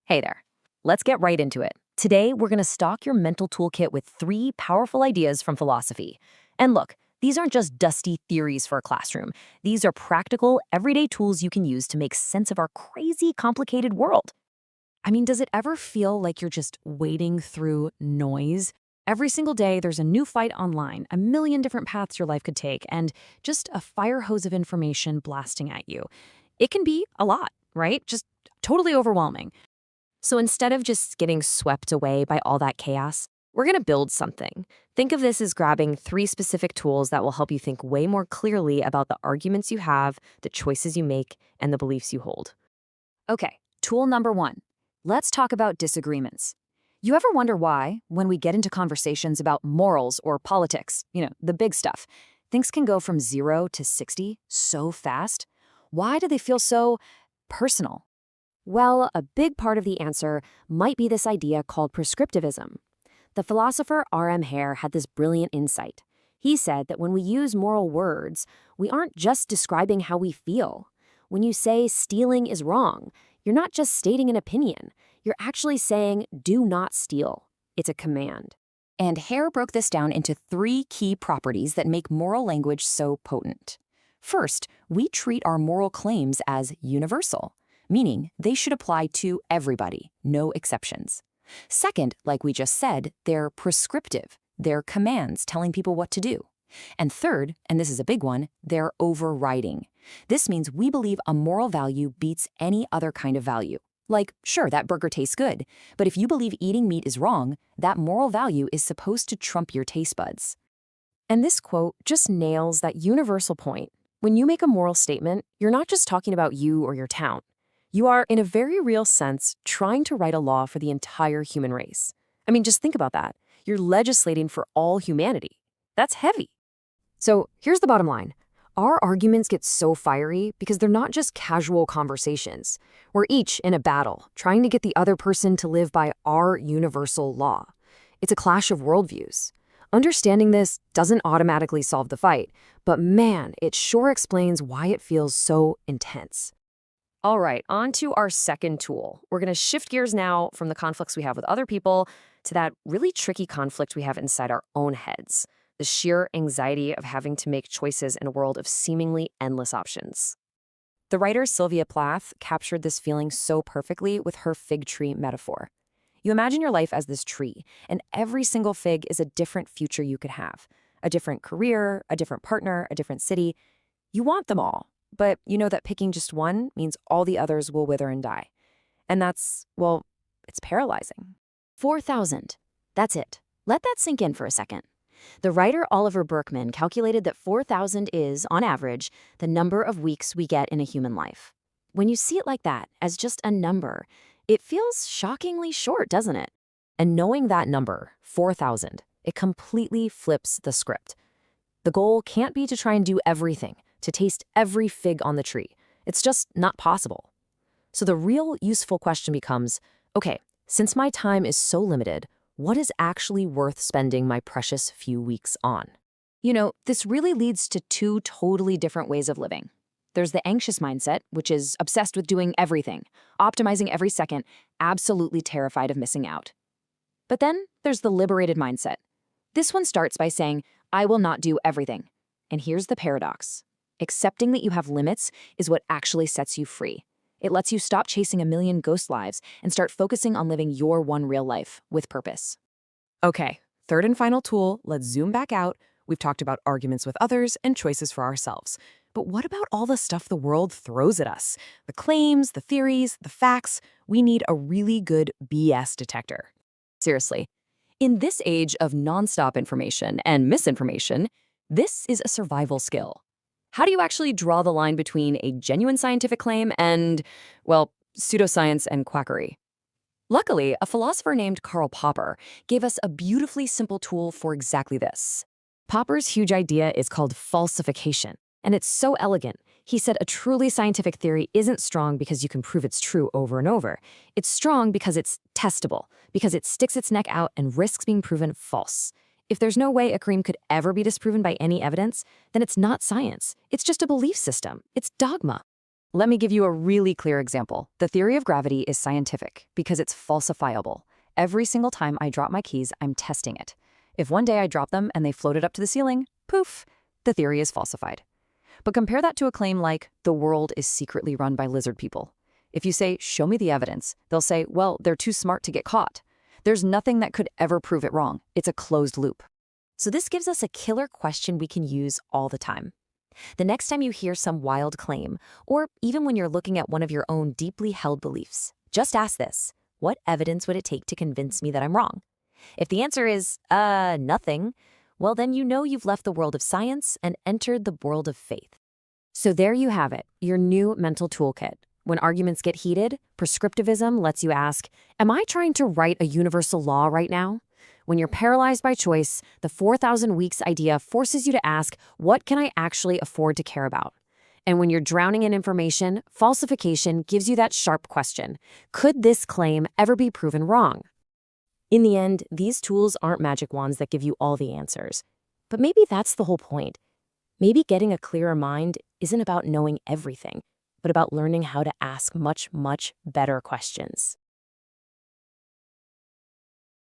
Hey there. Let's get right into it. Today, we're going to stock your mental toolkit with 3 powerful ideas from philosophy. And look, these aren't just dusty theories for a classroom. These are practical, everyday tools you can use to make sense of our crazy, complicated world. I mean, does it ever feel like you're just wading through noise? Every single day, there's a new fight online, a million different paths your life could take, and just a fire hose of information blasting at you. It can be a lot, right? Just totally overwhelming. So instead of just getting swept away by all that chaos, we're going to build something. Think of this as grabbing 3 specific tools that will help you think way more clearly about the arguments you have, the choices you make, and the beliefs you hold. Okay, tool number 1. Let's talk about disagreements. You ever wonder why, when we get into conversations about morals or politics, the big stuff, things can go from 0 to 60 so fast? Why do they feel so personal? Well, a big part of the answer might be this idea called prescriptivism. The philosopher Hare had this brilliant insight. He said that when we use moral words, we aren't just describing how we feel. When you say stealing is wrong, you're not just stating an opinion. You're actually saying, do not steal. It's a command. And Hare broke this down into 3 key properties that make moral language so potent. First, we treat our moral claims as universal, meaning they should apply to everybody, no exceptions. Second, like we just said, they're prescriptive. They're commands telling people what to do. And third, and this is a big one, they're overriding. This means we believe a moral value beats any other kind of value. Like, sure, that burger tastes good, but if you believe eating meat is wrong, that moral value is supposed to trump your taste buds. And this quote just nails that universal point. When you make a moral statement, you're not just talking about you or your town. You are, in a very real sense, trying to write a law for the entire human race. I mean, just think about that. You're legislating for all humanity. That's heavy. So here's the bottom line. Our arguments get so fiery because they're not just casual conversations. We're each in a battle, trying to get the other person to live by our universal law. It's a clash of worldviews. Understanding this doesn't automatically solve the fight, but man, it sure explains why it feels so intense. All right, on to our second tool. We're going to shift gears now from the conflicts we have with other people to that really tricky conflict we have inside our own heads, the sheer anxiety of having to make choices in a world of seemingly endless options. The writer Sylvia Plath captured this feeling so perfectly with her fig tree metaphor. You imagine your life as this tree, and every single fig is a different future you could have, a different career, a different partner, a different city. You want them all. But you know that picking just one means all the others will wither and die. And that's, well, it's paralyzing. 4,000. That's it. Let that sink in for a second. The writer Oliver Burkeman calculated that 4,000 is, on average, the number of weeks we get in a human life. When you see it like that, as just a number, it feels shockingly short, doesn't it? And knowing that number, 4,000, it completely flips the script. The goal can't be to try and do everything, to taste every fig on the tree. It's just not possible. So the real useful question becomes, okay, since my time is so limited, what is actually worth spending my precious few weeks on? This really leads to 2 totally different ways of living. There's the anxious mindset, which is obsessed with doing everything, optimizing every second, absolutely terrified of missing out. But then there's the liberated mindset. This one starts by saying, I will not do everything. And here's the paradox. Accepting that you have limits is what actually sets you free. It lets you stop chasing a million ghost lives and start focusing on living your one real life with purpose. Okay, third and final tool, let's zoom back out. We've talked about arguments with others and choices for ourselves. But what about all the stuff the world throws at us? The claims, the theories, the facts. We need a really good BS detector. Seriously, in this age of nonstop information and misinformation, this is a survival skill. How do you actually draw the line between a genuine scientific claim and, well, pseudoscience and quackery? Luckily, a philosopher named Karl Popper gave us a beautifully simple tool for exactly this. Popper's huge idea is called falsification, and it's so elegant. He said a truly scientific theory isn't strong because you can prove it's true over and over. It's strong because it's testable, because it sticks its neck out and risks being proven false. If there's no way a cream could ever be disproven by any evidence, then it's not science. It's just a belief system. It's dogma. Let me give you a really clear example. The theory of gravity is scientific because it's falsifiable. Every single time I drop my keys, I'm testing it. If one day I drop them and they floated up to the ceiling, poof, the theory is falsified. But compare that to a claim like, the world is secretly run by lizard people. If you say, show me the evidence, they'll say, well, they're too smart to get caught. There's nothing that could ever prove it wrong. It's a closed loop. So this gives us a killer question we can use all the time. The next time you hear some wild claim, or even when you're looking at one of your own deeply held beliefs, just ask this: what evidence would it take to convince me that I'm wrong? If the answer is, nothing, well, then you know you've left the world of science and entered the world of faith. So there you have it, your new mental toolkit. When arguments get heated, prescriptivism lets you ask, am I trying to write a universal law right now? When you're paralyzed by choice, the 4,000 weeks idea forces you to ask, what can I actually afford to care about? And when you're drowning in information, falsification gives you that sharp question: could this claim ever be proven wrong? In the end, these tools aren't magic wands that give you all the answers. But maybe that's the whole point. Maybe getting a clearer mind isn't about knowing everything, but about learning how to ask much, much better questions.